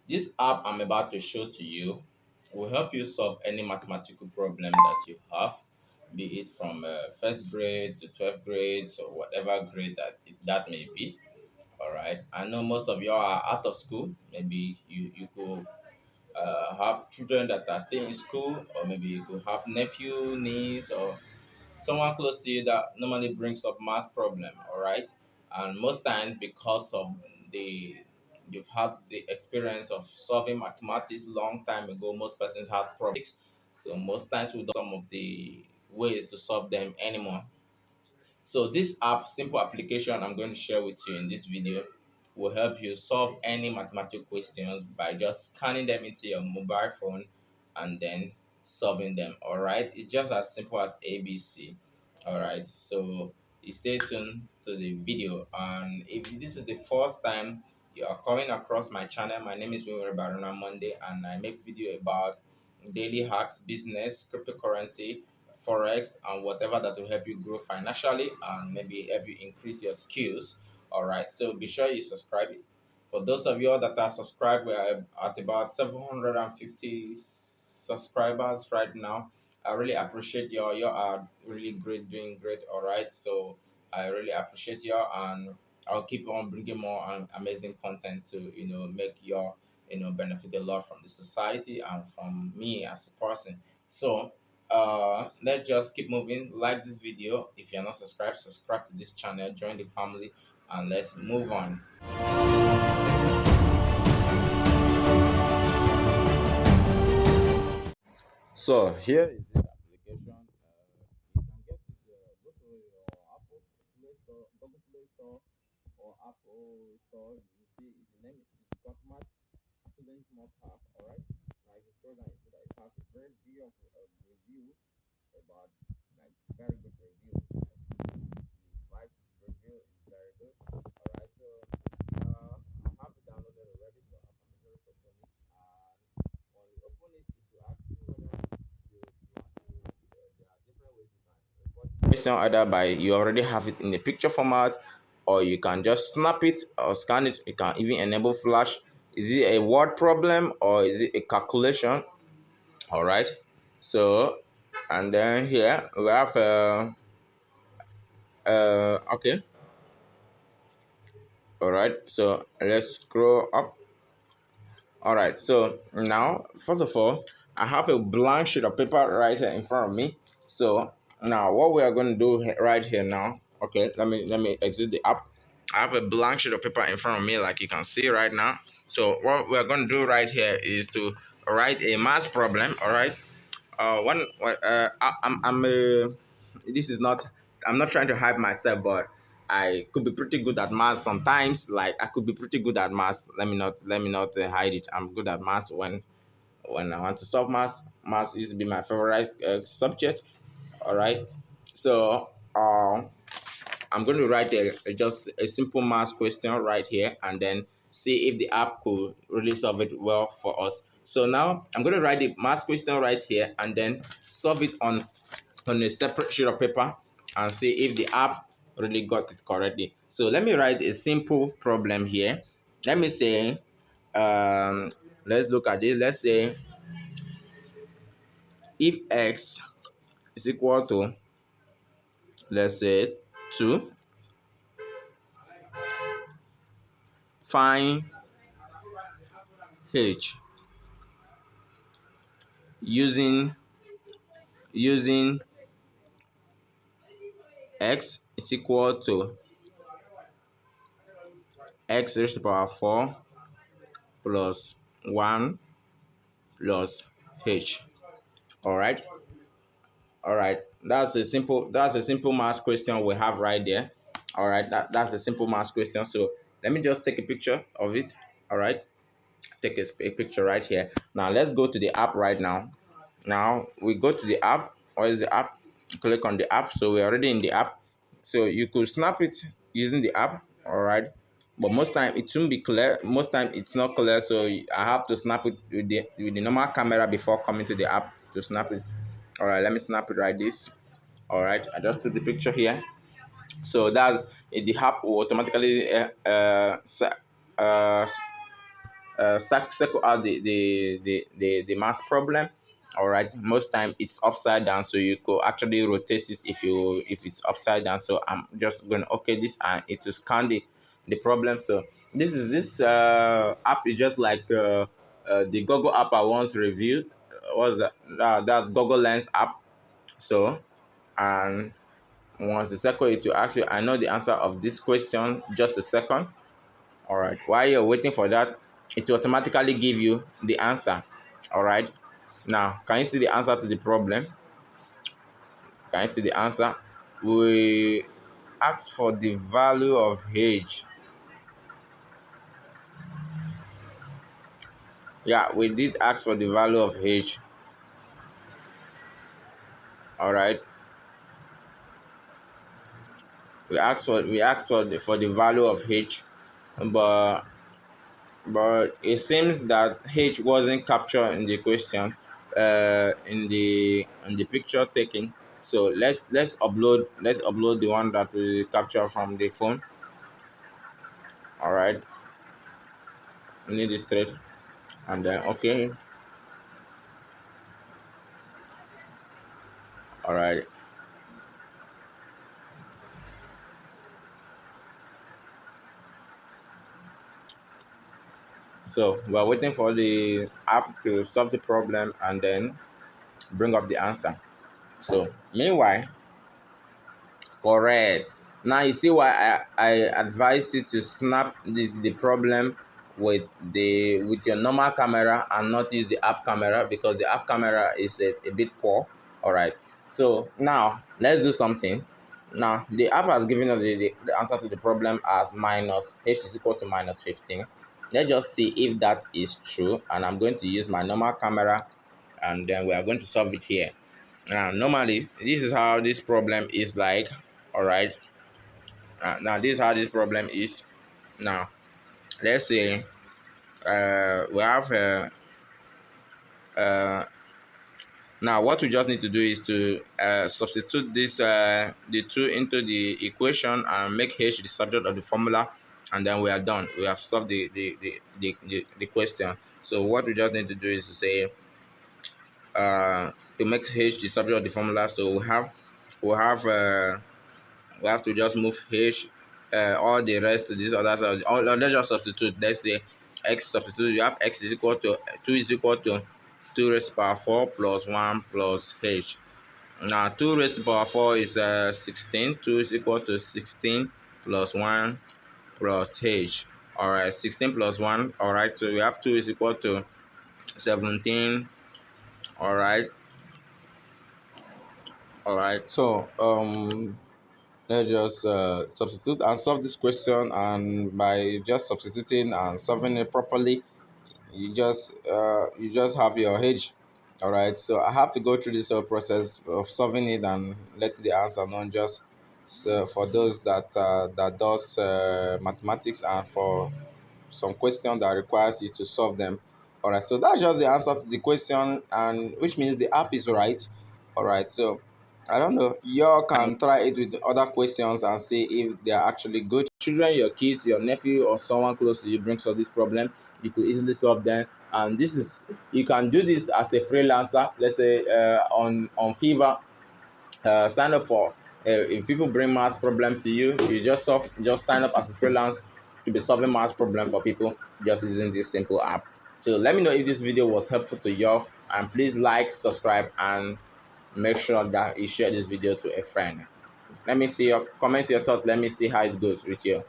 This app I'm about to show to you will help you solve any mathematical problem that you have, be it from first grade to 12th grade, so whatever grade that may be. All right. I know most of you are out of school. Maybe you could have children that are still in school, or maybe you could have nephew, niece, or someone close to you that normally brings up math problem. All right. And most times, because of the you've had the experience of solving mathematics long time ago, most persons had problems, so most times we don't know some of the ways to solve them anymore. So this app, simple application I'm going to share with you in this video, will help you solve any mathematical questions by just scanning them into your mobile phone and then solving them. All right, it's just as simple as ABC. All right, so you stay tuned to the video, and if this is the first time you are coming across my channel, my name is Winnie Barona Monday, and I make video about daily hacks, business, cryptocurrency, forex, and whatever that will help you grow financially and maybe help you increase your skills. All right, so be sure you subscribe. For those of you that are subscribed, we are at about 750 subscribers right now. I really appreciate you are really great, doing great. All right, so I really appreciate you, and I'll keep on bringing more amazing content to make your benefit a lot from the society and from me as a person. So let's just keep moving. Like this video. If you're not subscribed, subscribe to this channel, join the family, and let's move on. So here is this application. You can get it, go to your Apple Play Store, Google Play Store, or Apple Store. You see the name is Gauthmaths student more pack. All right. Now if you scroll down, you see that it has a very beautiful review about, like, very good review. Like, the review is very good. All right. So I have it downloaded already, so I'm going to open it. And when you open it, it will ask you whether you want to. There are different ways you can report question, either by you already have it in the picture format, or you can just snap it or scan it. You can even enable flash. Is it a word problem or is it a calculation? All right. So, and then here we have okay. All right. So let's scroll up. All right. So now, first of all, I have a blank sheet of paper right here in front of me. So now what we are going to do right here now. Okay. Let me exit the app. I have a blank sheet of paper in front of me, like you can see right now. So what we are going to do right here is to write a math problem. All right. I'm this is not, I'm not trying to hype myself, but I could be pretty good at math sometimes. Like, I could be pretty good at math. Let me not hide it. I'm good at math when I want to solve math. Math used to be my favorite subject. All right. So I'm going to write just a simple math question right here, and then see if the app could really solve it well for us. So now I'm going to write the math question right here and then solve it on a separate sheet of paper and see if the app really got it correctly. So let me write a simple problem here. Let me say, um, let's look at this. Let's say if x is equal to, let's say, 2, find h using x is equal to x raised to the power 4 plus 1 plus h. All right. All right, that's a simple math question we have right there. All right, that's a simple math question. So let me just take a picture of it. All right, take a picture right here. Now let's go to the app right now. Now we go to the app. What is the app? Click on the app. So we're already in the app. So you could snap it using the app. All right, but most time it won't be clear. Most time it's not clear. So I have to snap it with the normal camera before coming to the app to snap it. All right, let me snap it like this. All right, I just took the picture here. So that the app will automatically circle out the math problem. All right, most time it's upside down, so you could actually rotate it if it's upside down. So I'm just going to okay this, and it will scan the problem. So this app is just like the Google app I once reviewed. Was that that's Google Lens app. So, and once the second it will ask you, I know the answer of this question, just a second. All right, while you're waiting for that, it will automatically give you the answer. All right, now can you see the answer to the problem? Can you see the answer? We asked for the value of age. Yeah, we did ask for the value of age. All right, we asked for the value of age, but it seems that H wasn't captured in the question, in the picture taking. So let's upload the one that we capture from the phone. All right, we need it straight, and then okay. All right, so we're waiting for the app to solve the problem and then bring up the answer. So meanwhile, correct. Now you see why I advise you to snap the problem with your normal camera and not use the app camera, because the app camera is a bit poor. All right. So now let's do something. Now the app has given us the answer to the problem as minus h is equal to minus 15. Let's just see if that is true, and I'm going to use my normal camera, and then we are going to solve it here. Now, normally, this is how this problem is like. All right. Now, this is how this problem is. Now, let's say we have uh, now what we just need to do is to substitute this the 2 into the equation and make h the subject of the formula, and then we are done. We have solved the question. So what we just need to do is to say to make h the subject of the formula. So we have we have to just move h, all the rest to this other side. Let's just substitute. Let's say x substitute. You have x is equal to 2 is equal to 2 raised to the power 4 plus 1 plus h. Now 2 raised to the power 4 is 16. 2 is equal to 16 plus 1 plus h. All right, 16 plus 1. All right, so we have 2 is equal to 17. All right. All right. So let's just substitute and solve this question, and by just substituting and solving it properly, you just have your age. All right, so I have to go through this whole process of solving it and let the answer known, just so for those that does mathematics, and for some question that requires you to solve them. All right, so that's just the answer to the question, and which means the app is right. All right, so I don't know, you all can try it with other questions and see if they are actually good. Children, your kids, your nephew, or someone close to you brings up this problem, you could easily solve them. And this is, you can do this as a freelancer. Let's say on Fiverr, sign up for if people bring math problem to you, you just sign up as a freelance to be solving math problem for people just using this simple app. So let me know if this video was helpful to you, and please like, subscribe, and make sure that you share this video to a friend. Let me see your comment, your thought. Let me see how it goes with you.